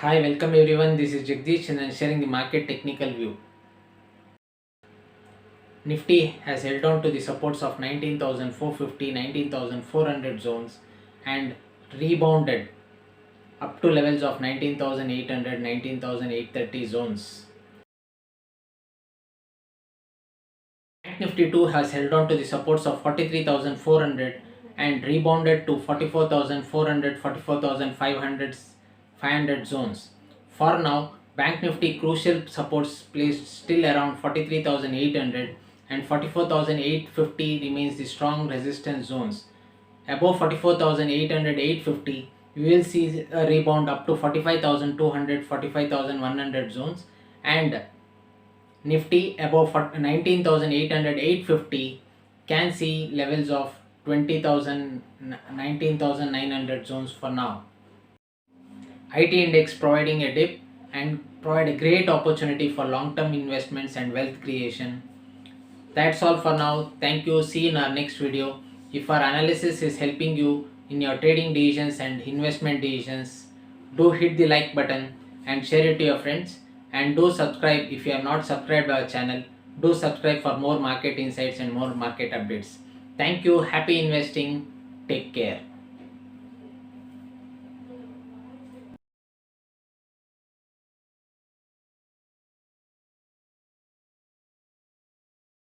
Hi, welcome everyone. This is Jagdish and I am sharing the market technical view. Nifty has held on to the supports of 19,450, 19,400 zones and rebounded up to levels of 19,800, 19,830 zones. Bank Nifty too has held on to the supports of 43,400 and rebounded to 44,400, 44,500, 500 zones. For now, Bank Nifty crucial supports placed still around 43,800 and 44,850 remains the strong resistance zones. Above 44,800, 850, you will see a rebound up to 45,200, 45,100 zones, and Nifty above 19,800, 850 can see levels of 20,000, 19,900 zones for now. IT index providing a dip and provide a great opportunity for long-term investments and wealth creation. That's all for now. Thank you. See you in our next video. If our analysis is helping you in your trading decisions and investment decisions, do hit the like button and share it to your friends. And do subscribe if you have not subscribed our channel. Do subscribe for more market insights and more market updates. Thank you. Happy investing. Take care.